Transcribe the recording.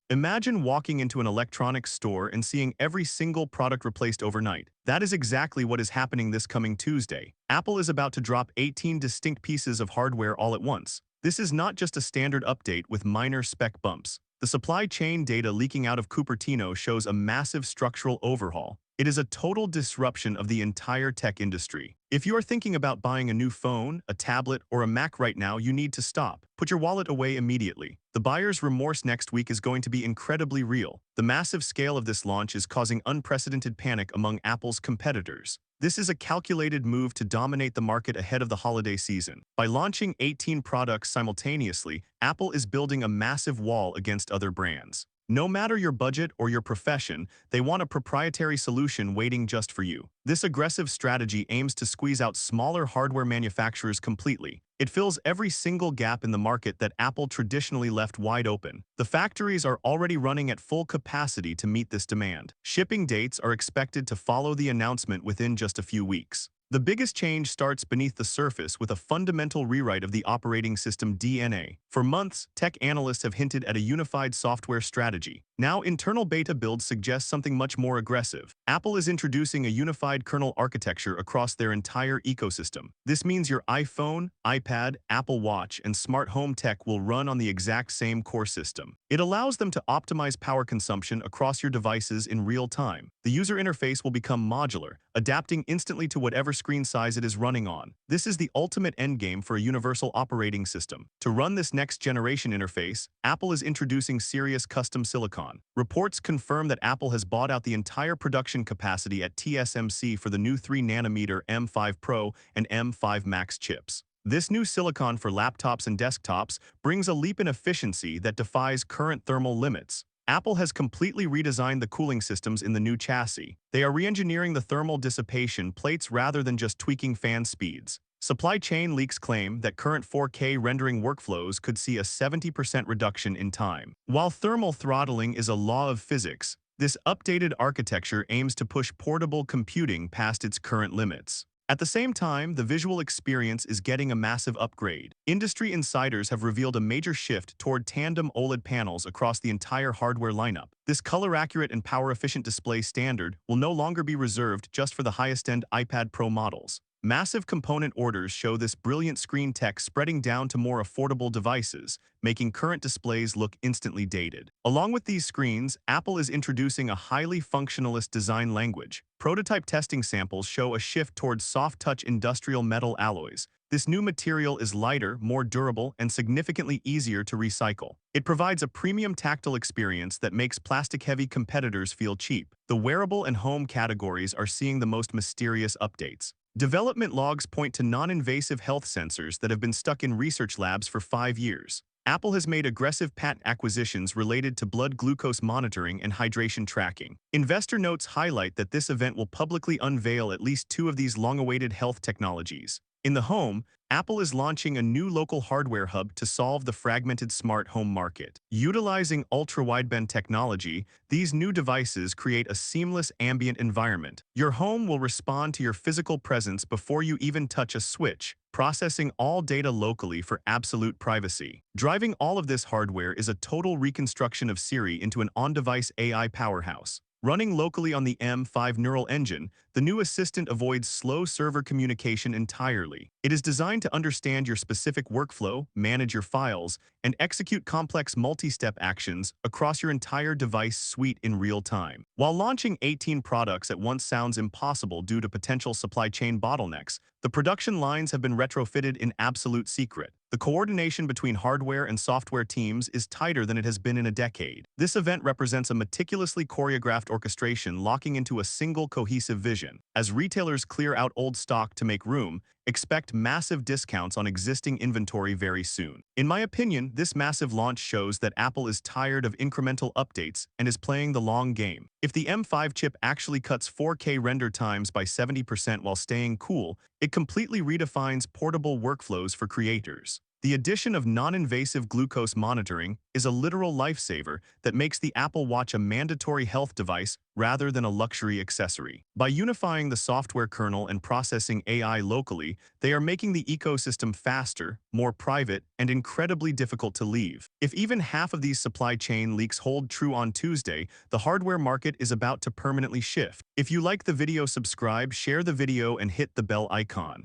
Imagine walking into an electronics store and seeing every single product replaced overnight. That is exactly what is happening this coming Tuesday. Apple is about to drop 18 distinct pieces of hardware all at once. This is not just a standard update with minor spec bumps. The supply chain data leaking out of Cupertino shows a massive structural overhaul. It is a total disruption of the entire tech industry. If you are thinking about buying a new phone, a tablet, or a Mac right now, you need to stop. Put your wallet away immediately. The buyer's remorse next week is going to be incredibly real. The massive scale of this launch is causing unprecedented panic among Apple's competitors. This is a calculated move to dominate the market ahead of the holiday season. By launching 18 products simultaneously, Apple is building a massive wall against other brands. No matter your budget or your profession, they want a proprietary solution waiting just for you. This aggressive strategy aims to squeeze out smaller hardware manufacturers completely. It fills every single gap in the market that Apple traditionally left wide open. The factories are already running at full capacity to meet this demand. Shipping dates are expected to follow the announcement within just a few weeks. The biggest change starts beneath the surface with a fundamental rewrite of the operating system DNA. For months, tech analysts have hinted at a unified software strategy. Now, internal beta builds suggest something much more aggressive. Apple is introducing a unified kernel architecture across their entire ecosystem. This means your iPhone, iPad, Apple Watch, and smart home tech will run on the exact same core system. It allows them to optimize power consumption across your devices in real time. The user interface will become modular, adapting instantly to whatever screen size it is running on. This is the ultimate endgame for a universal operating system. To run this next-generation interface, Apple is introducing Sirius custom silicon. Reports confirm that Apple has bought out the entire production capacity at TSMC for the new 3nm M5 Pro and M5 Max chips. This new silicon for laptops and desktops brings a leap in efficiency that defies current thermal limits. Apple has completely redesigned the cooling systems in the new chassis. They are re-engineering the thermal dissipation plates rather than just tweaking fan speeds. Supply chain leaks claim that current 4K rendering workflows could see a 70% reduction in time. While thermal throttling is a law of physics, this updated architecture aims to push portable computing past its current limits. At the same time, the visual experience is getting a massive upgrade. Industry insiders have revealed a major shift toward tandem OLED panels across the entire hardware lineup. This color-accurate and power-efficient display standard will no longer be reserved just for the highest-end iPad Pro models. Massive component orders show this brilliant screen tech spreading down to more affordable devices, making current displays look instantly dated. Along with these screens, Apple is introducing a highly functionalist design language. Prototype testing samples show a shift towards soft-touch industrial metal alloys. This new material is lighter, more durable, and significantly easier to recycle. It provides a premium tactile experience that makes plastic-heavy competitors feel cheap. The wearable and home categories are seeing the most mysterious updates. Development logs point to non-invasive health sensors that have been stuck in research labs for 5 years. Apple has made aggressive patent acquisitions related to blood glucose monitoring and hydration tracking. Investor notes highlight that this event will publicly unveil at least 2 of these long-awaited health technologies. In the home, Apple is launching a new local hardware hub to solve the fragmented smart home market. Utilizing ultra-wideband technology, these new devices create a seamless ambient environment. Your home will respond to your physical presence before you even touch a switch, processing all data locally for absolute privacy. Driving all of this hardware is a total reconstruction of Siri into an on-device AI powerhouse. Running locally on the M5 neural engine, the new assistant avoids slow server communication entirely. It is designed to understand your specific workflow, manage your files, and execute complex multi-step actions across your entire device suite in real time. While launching 18 products at once sounds impossible due to potential supply chain bottlenecks, the production lines have been retrofitted in absolute secret. The coordination between hardware and software teams is tighter than it has been in a decade. This event represents a meticulously choreographed orchestration locking into a single cohesive vision. As retailers clear out old stock to make room, expect massive discounts on existing inventory very soon. In my opinion, this massive launch shows that Apple is tired of incremental updates and is playing the long game. If the M5 chip actually cuts 4K render times by 70% while staying cool, it completely redefines portable workflows for creators. The addition of non-invasive glucose monitoring is a literal lifesaver that makes the Apple Watch a mandatory health device rather than a luxury accessory. By unifying the software kernel and processing AI locally, they are making the ecosystem faster, more private, and incredibly difficult to leave. If even half of these supply chain leaks hold true on Tuesday, the hardware market is about to permanently shift. If you like the video, subscribe, share the video, and hit the bell icon.